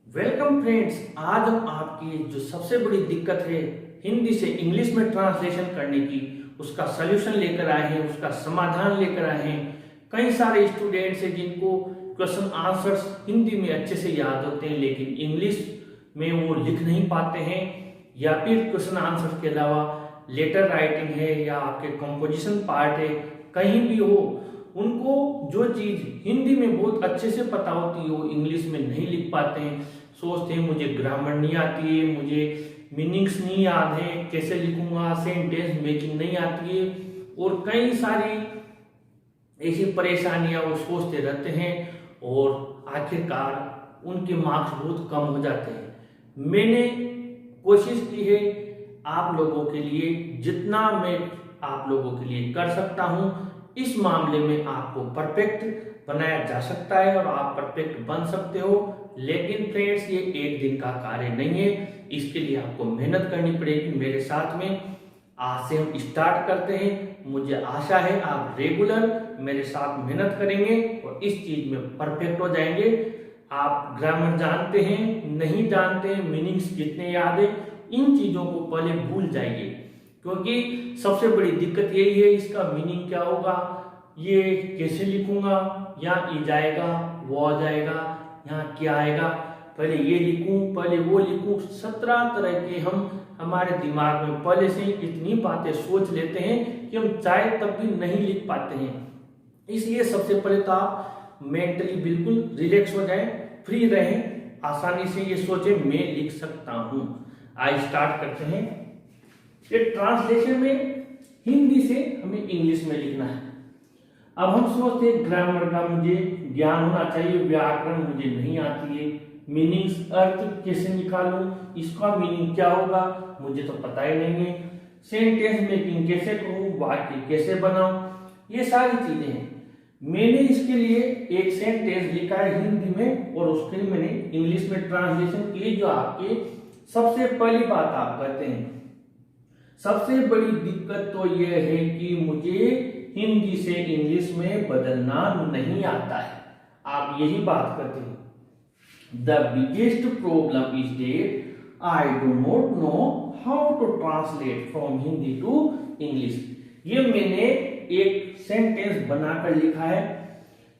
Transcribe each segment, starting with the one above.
Welcome friends. आज हम आपकी जो सबसे बड़ी दिक्कत है हिंदी से इंग्लिश में ट्रांसलेशन करने की, उसका सलूशन लेकर आए हैं, उसका समाधान लेकर आए हैं। कई सारे स्टूडेंट्स हैं जिनको क्वेश्चन आंसर्स हिंदी में अच्छे से याद होते हैं लेकिन इंग्लिश में वो लिख नहीं पाते हैं, या फिर क्वेश्चन आंसर के अलावा लेटर राइटिंग है या आपके कंपोजिशन पार्ट है, कहीं भी हो उनको जो चीज हिंदी में बहुत अच्छे से पता होती है वो इंग्लिश में नहीं लिख पाते हैं। सोचते हैं मुझे ग्रामर नहीं आती है, मुझे मीनिंग्स नहीं याद है, कैसे लिखूंगा, सेंटेंस मेकिंग नहीं आती है, और कई सारी ऐसी परेशानियां वो सोचते रहते हैं और आखिरकार उनके मार्क्स बहुत कम हो जाते हैं। मैंने कोशिश की है आप लोगों के लिए, जितना मैं आप लोगों के लिए कर सकता हूं, इस मामले में आपको परफेक्ट बनाया जा सकता है और आप परफेक्ट बन सकते हो। लेकिन फ्रेंड्स, ये एक दिन का कार्य नहीं है, इसके लिए आपको मेहनत करनी पड़ेगी मेरे साथ में। आज से हम स्टार्ट करते हैं। मुझे आशा है आप रेगुलर मेरे साथ मेहनत करेंगे और इस चीज में परफेक्ट हो जाएंगे। आप ग्रामर जानते हैं, नहीं जानते हैं, मीनिंग्स जितने याद है, इन चीजों को पहले भूल जाइए, क्योंकि सबसे बड़ी दिक्कत यही है इसका मीनिंग क्या होगा, ये कैसे लिखूंगा, यहाँ ई जाएगा, वो आ जाएगा, यहाँ क्या आएगा, पहले ये लिखूं, पहले वो लिखूं। 17 तरह के हम हमारे दिमाग में पहले से इतनी बातें सोच लेते हैं कि हम चाहे तब भी नहीं लिख पाते हैं। इसलिए सबसे पहले तो आप मेंटली बिल्कुल रिलैक्स हो जाएं, फ्री रहें, आसानी से ये सोचे मैं लिख सकता हूं। आज स्टार्ट करते हैं। ये ट्रांसलेशन में हिंदी से हमें इंग्लिश में लिखना है। अब हम सोचते हैं ग्रामर का मुझे ज्ञान होना चाहिए, व्याकरण मुझे नहीं आती है, मीनिंग्स अर्थ कैसे निकालूं, इसका मीनिंग क्या होगा मुझे तो पता ही नहीं है, सेंटेंस मेकिंग कैसे करूं, वाक्य कैसे बनाऊं, ये सारी चीजें हैं। मैंने इसके लिए एक सेंटेंस लिखा है हिंदी में और उसके लिए मैंने इंग्लिश में ट्रांसलेशन की। जो आपके सबसे पहली बात आप कहते हैं, सबसे बड़ी दिक्कत तो यह है कि मुझे हिंदी से इंग्लिश में बदलना नहीं आता है। आप यही बात करते हैं। The biggest problem is that I do not know how to translate from Hindi to English. ये मैंने एक सेंटेंस बनाकर लिखा है।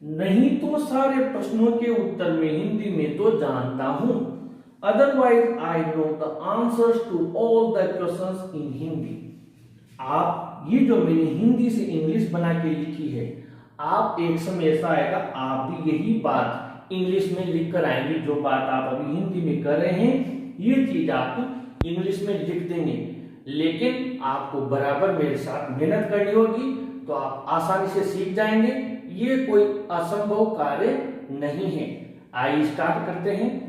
नहीं तो सारे प्रश्नों के उत्तर में हिंदी में तो जानता हूं, otherwise I know the answers to all the questions in Hindi. आप ये जो मैंने हिंदी से इंग्लिश बना के लिखी है, आप एक समय ऐसा आएगा आप भी यही बात इंग्लिश में लिख कर आएंगे। जो बात आप अभी हिंदी में कर रहे हैं ये चीज आप इंग्लिश में लिख देंगे, लेकिन आपको बराबर मेरे साथ मेहनत करनी होगी तो आप आसानी से सीख जाएंगे। ये कोई असंभव कार्य नहीं है। आइए स्टार्ट करते हैं।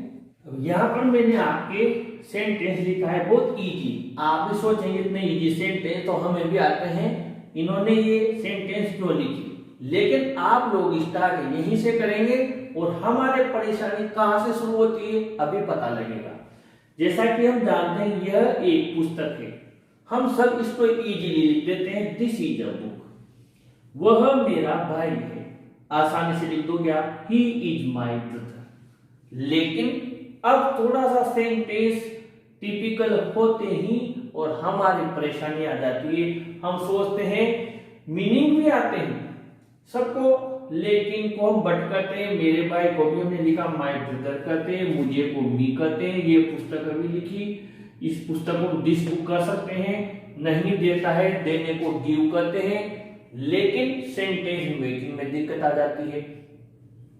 यहाँ पर मैंने आपके सेंटेंस लिखा है बहुत इजी। आप भी सोचेंगे इतने इजी सेंटेंस तो हमें भी आते हैं, इन्होंने ये सेंटेंस क्यों लिखी, लेकिन आप लोग स्टार्ट यहीं से करेंगे और हमारे परेशानी कहाँ से शुरू होती है अभी पता लगेगा। जैसा कि हम जानते हैं यह एक पुस्तक है, हम सब इसको इजीली लिख देते हैं, दिस इज अ बुक। वह मेरा भाई है, आसानी से लिख दोगे आप, ही इज माई ब्रदर। लेकिन अब थोड़ा सा सेंटेंस टिपिकल होते ही और हमारी परेशानी आ जाती है। हम सोचते हैं मीनिंग भी आते हैं सबको, लेकिन को हम बट करते हैं। मेरे भाई को भी हमने लिखा माय ब्रदर कहते हैं, मुझे को मी कहते हैं। ये पुस्तक अभी लिखी, इस पुस्तक को दिस बुक कर सकते हैं। नहीं देता है, देने को गिव कहते हैं। लेकिन सेंटेंस मेकिंग में दिक्कत आ जाती है,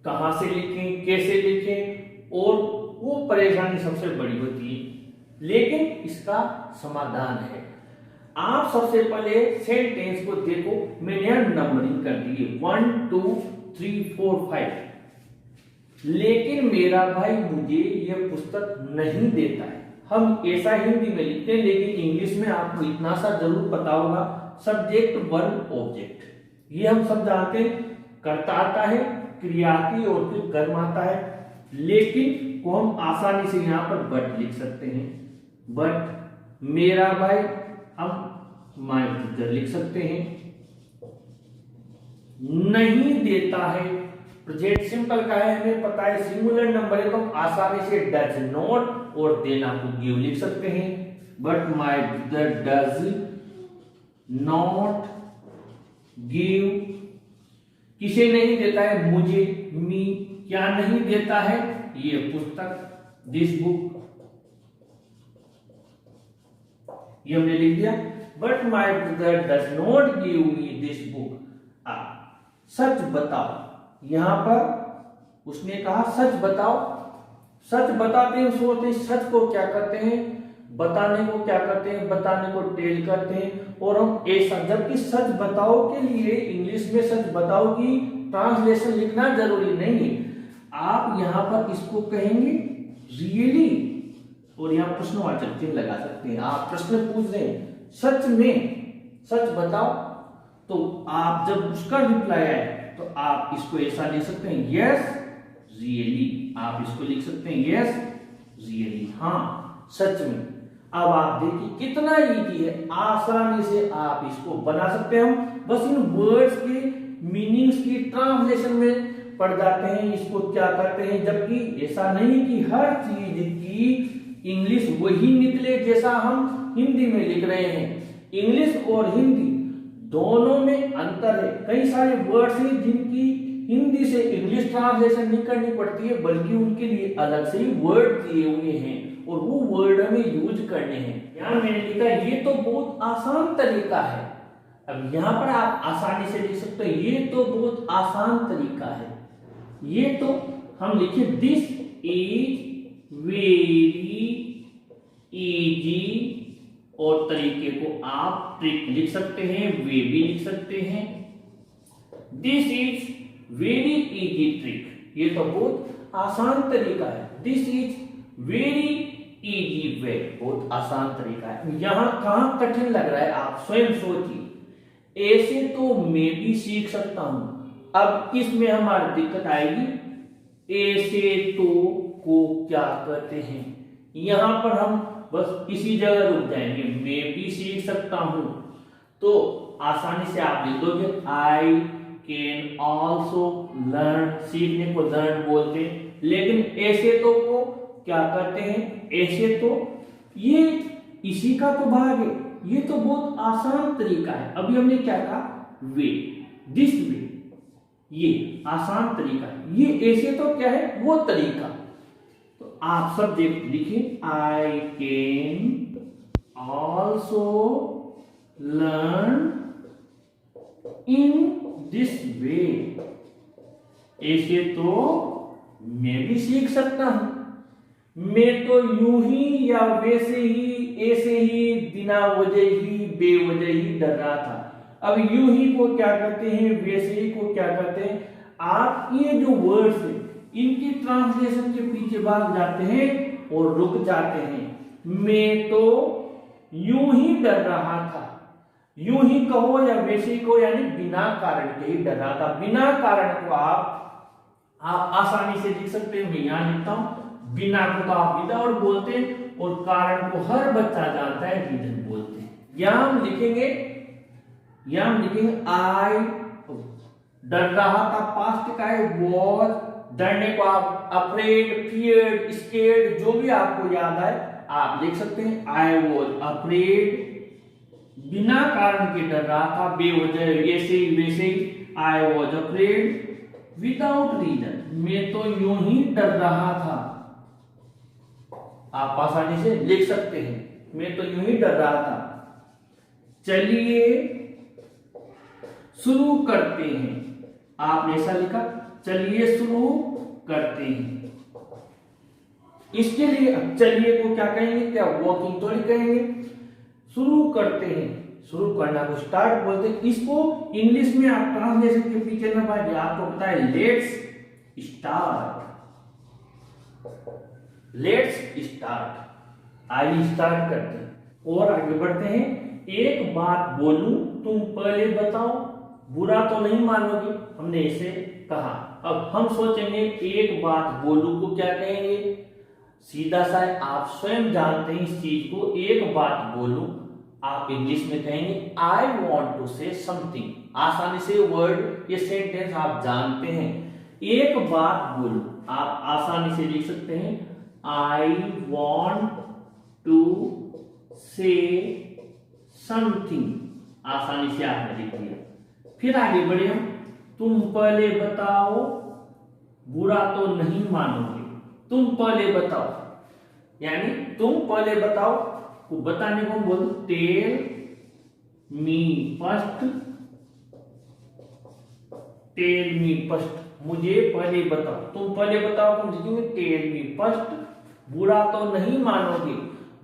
कहां से लिखें, कैसे लिखें, और वो परेशानी सबसे बड़ी होती है। लेकिन इसका समाधान है। आप सबसे पहले सेंटेंस को देखो, मैंने यहां नंबरिंग कर दी है 1 2 3 4 5। लेकिन मेरा भाई मुझे यह पुस्तक नहीं देता है। हम ऐसा हिंदी में लिखते हैं, लेकिन इंग्लिश में आपको इतना सा जरूर पता होगा, सब्जेक्ट वर्ब ऑब्जेक्ट ये हम सब जानते हैं। कर्ता आता है, क्रिया आती है और फिर कर्म आता है। लेकिन को हम आसानी से यहां पर बट लिख सकते हैं, बट मेरा भाई हम माय ब्रदर लिख सकते हैं। नहीं देता है प्रेजेंट सिंपल का है, हमें पता है सिंगुलर नंबर है तो हम आसानी से डज नॉट और देना को गिव लिख सकते हैं। But my brother does not give, किसे नहीं देता है, मुझे, मी, क्या नहीं देता है, ये पुस्तक, दिस बुक, ये हमने लिख दिया। But my brother does not give me this book. सच बताओ, यहां पर उसने कहा सच बताओ। सच बताते हैं, सोचते हैं सच को क्या करते हैं, बताने को क्या करते हैं, बताने को टेल करते हैं। और हम ऐसा, जबकि सच बताओ के लिए इंग्लिश में सच बताओ की ट्रांसलेशन लिखना जरूरी नहीं है। आप यहां पर इसको कहेंगे रियली, और यहां प्रश्नवाचक चिन्ह लगा सकते हैं। आप प्रश्न पूछ रहे हैं सच में, सच बताओ, तो आप जब उसका रिप्लाई आए तो आप इसको ऐसा लिख सकते हैं, यस रियली। आप इसको लिख सकते हैं यस रियली, हाँ सच में। अब आप देखिए कितना इजी है, आसानी से आप इसको बना सकते हैं। हम बस इन वर्ड्स के मीनिंग्स की ट्रांसलेशन में पढ़ जाते हैं, इसको क्या करते हैं। जबकि ऐसा नहीं कि हर चीज की इंग्लिश वही निकले जैसा हम हिंदी में लिख रहे हैं। इंग्लिश और हिंदी दोनों में अंतर है। कई सारे वर्ड्स हैं जिनकी हिंदी से इंग्लिश ट्रांसलेशन नहीं करनी पड़ती है, बल्कि उनके लिए अलग से ही वर्ड दिए हुए हैं और वो वर्ड हमें यूज करने हैं। यहाँ मैंने लिखा ये तो बहुत आसान तरीका है। अब यहाँ पर आप आसानी से लिख सकते हैं ये तो बहुत आसान तरीका है। ये तो हम लिखे दिस इज वेरी इजी, और तरीके को आप ट्रिक लिख सकते हैं, वे भी लिख सकते हैं। This is very easy trick, ये तो बहुत आसान तरीका है। This is very easy way, बहुत आसान तरीका है। यहां कहां कठिन लग रहा है आप स्वयं सोचिए। ऐसे तो मैं भी सीख सकता हूं, अब इसमें हमारी दिक्कत आएगी। ऐसे तो को क्या कहते हैं, यहां पर हम बस इसी जगह रुक जाएंगे। मैं भी सीख सकता हूं, तो आसानी से आप लिख दोगे आई कैन ऑल्सो लर्न। सीखने को लर्न बोलते हैं, लेकिन ऐसे तो को क्या करते हैं, ऐसे तो ये इसी का तो भाग है, ये तो बहुत आसान तरीका है। अभी हमने क्या कहा, वे, दिस वे, ये आसान तरीका है। ये ऐसे तो क्या है, वो तरीका। तो आप सब देख लिखिए, I can also learn in this way. ऐसे तो मैं भी सीख सकता हूं। मैं तो यूं ही या वैसे ही, ऐसे ही, बिना वजह ही, बेवजह ही डर रहा था। अब यूं ही को क्या करते हैं, वैसे ही को क्या करते हैं। आप ये जो वर्ड्स है इनकी ट्रांसलेशन के पीछे भाग जाते हैं और रुक जाते हैं। मैं तो यूं ही डर रहा था, यूं ही कहो या वैसे ही कहो, यानी बिना कारण के ही डर रहा था। बिना कारण को आप आसानी से लिख सकते हैं। मैं यहां लिखता हूं, बिना को तो आप विदाउट बोलते हैं, और कारण को हर बच्चा जानता है रीजन बोलते हैं। यहां हम लिखेंगे आई, डर रहा था, पास्ट का है, वॉज, डरने को आप अफ्रेड, फियर्ड, स्केर्ड, जो भी आपको याद आए आप लिख सकते हैं। आई वॉज अफ्रेड, बिना कारण के डर रहा था, बेवजह, ऐसे ही वैसे ही। I was afraid without reason, मैं तो यूं ही डर रहा था। आप आसानी से लिख सकते हैं, मैं तो यूं ही डर रहा था। चलिए शुरू करते हैं, आपने ऐसा लिखा, चलिए शुरू करते हैं। इसके लिए चलिए को क्या कहेंगे, क्या वॉकिंग थोड़ी कहेंगे, शुरू करते हैं। शुरू करना को स्टार्ट बोलते हैं। इसको इंग्लिश में आप ट्रांसलेशन के पीछे ना भाई, आपको पता है लेट्स स्टार्ट, लेट्स स्टार्ट, आइए स्टार्ट करते हैं। और आगे बढ़ते हैं। एक बात बोलूं, तुम पहले बताओ, बुरा तो नहीं मानोगे, हमने इसे कहा। अब हम सोचेंगे एक बात बोलूं को क्या कहेंगे, सीधा सा है, आप स्वयं जानते हैं इस चीज को। एक बात बोलूं आप इंग्लिश में कहेंगे I want to say something. आसानी से वर्ड, ये सेंटेंस आप जानते हैं। एक बात बोलो, आप आसानी से लिख सकते हैं I want to say something, आसानी से आपने लिख दिया। फिर आगे बढ़े हम, तुम पहले बताओ, बुरा तो नहीं मानोगे, तुम पहले बताओ, यानी तुम पहले बताओ को बताने को बोल दो tell me first, tell me first, मुझे पहले बताओ, तुम पहले बताओ हम लिखेंगे टेल मी फर्स्ट, बुरा तो नहीं मानोगे,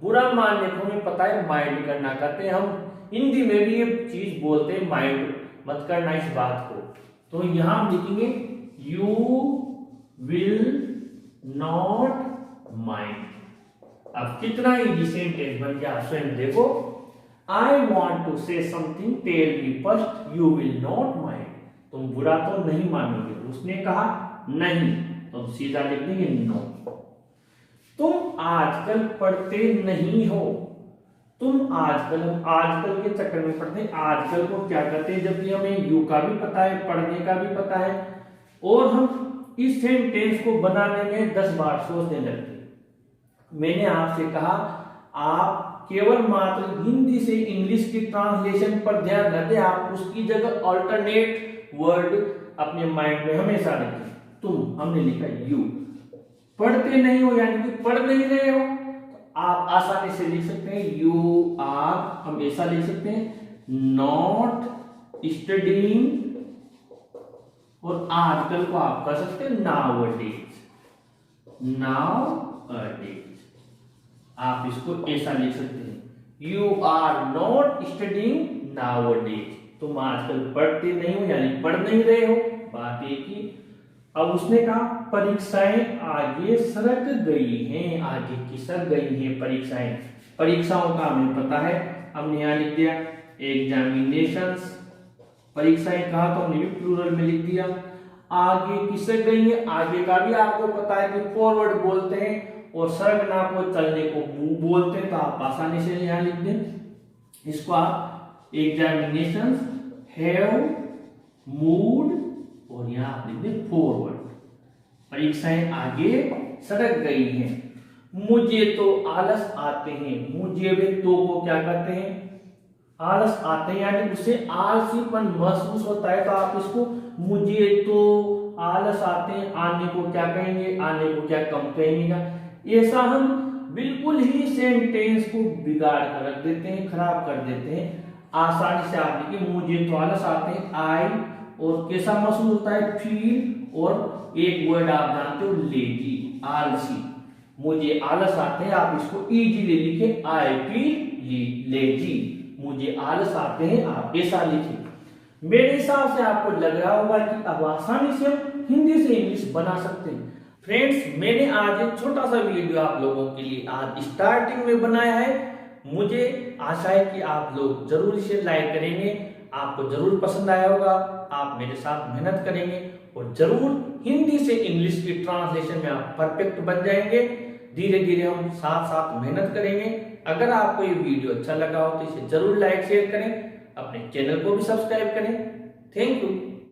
बुरा मानने को हमें पता है माइंड करना कहते हैं, हम हिंदी में भी ये चीज बोलते हैं माइंड मत करना इस बात को। तो यहां हम लिखेंगे यू विल नॉट माइंड। अब कितना इजी सेंटेंस बन गया स्वयं देखो, I want to say something tell me first you will not mind, तुम बुरा तो नहीं मानोगे, उसने कहा नहीं, तो सीधा लिख देंगे नो। तुम आजकल पढ़ते नहीं हो, तुम आजकल, हम आजकल के चक्कर में पढ़ते हैं, आजकल को क्या कहते हैं, जबकि हमें यू का भी पता है, पढ़ने का भी पता है, और हम इस सेंटेंस को बनाने में 10 बार सोचने लगते हैं। मैंने आपसे कहा आप केवल मात्र हिंदी से इंग्लिश की ट्रांसलेशन पर ध्यान न दें, आप उसकी जगह ऑल्टरनेट वर्ड अपने माइंड में हमेशा रखें। तुम, हमने लिखा यू, पढ़ते नहीं हो यानी कि पढ़ नहीं रहे हो, आप आसानी से लिख सकते हैं यू आर, हम ऐसा लिख सकते हैं नॉट स्टडीइंग, और आजकल को आप कर सकते हैं नाउअडेज, नाउअडेज आप इसको ऐसा लिख सकते हैं you are not studying nowadays, तुम आजकल पढ़ते नहीं हो यानी पढ़ नहीं रहे हो, बात एक ही। अब उसने कहा परीक्षाएं आगे सरक गई हैं, आगे की सर गई हैं परीक्षाएं, परीक्षाओं का हमें पता है, हमने यहां लिख दिया एग्जामिनेशंस, परीक्षाएं कहा तो हमने भी प्लूरल में लिख दिया। आगे की सर गई है, आगे का भी आपको पता है कि फॉरवर्ड बोलते हैं, और सरकना को चलने को मूव बोलते हैं, तो आप आसानी से यहां लिख दें इसको, आप एग्जामिनेशंस हैव मूव्ड, और यहां आप लिख दें फॉरवर्ड, परीक्षाएं आगे सड़क गई हैं। मुझे तो आलस आते हैं, मुझे वे तो को क्या कहते हैं, आलस आते हैं यानी उसे आलसीपन महसूस होता है, तो आप इसको मुझे तो आलस आते हैं, आने को क्या कहेंगे, आने को क्या कम कहेंगे। ऐसा हम बिल्कुल ही सेंटेंस को बिगाड़ कर रख देते हैं, खराब कर देते हैं। आसानी से आप लिखिए मुझे तो आलस आते हैं, आई, और कैसा महसूस होता है फील, और एक वर्ड आप जानते हो लेजी, आलसी, मुझे आलस आते हैं, आप इसको इजीली लिखे आई फील लेजी, मुझे आलस आते हैं, आप ऐसा लिखें। मेरे हिसाब से आपको लग रहा होगा कि अब आसानी से हम हिंदी से इंग्लिश बना सकते हैं। फ्रेंड्स, मैंने आज एक छोटा सा वीडियो आप लोगों के लिए आज स्टार्टिंग में बनाया है, मुझे आशा है कि आप लोग जरूर इसे लाइक करेंगे, आपको जरूर पसंद आया होगा, आप मेरे साथ मेहनत करेंगे और जरूर हिंदी से इंग्लिश की ट्रांसलेशन में आप परफेक्ट बन जाएंगे। धीरे धीरे हम साथ साथ मेहनत करेंगे। अगर आपको ये वीडियो अच्छा लगा हो तो इसे जरूर लाइक शेयर करें, अपने चैनल को भी सब्सक्राइब करें। Thank you.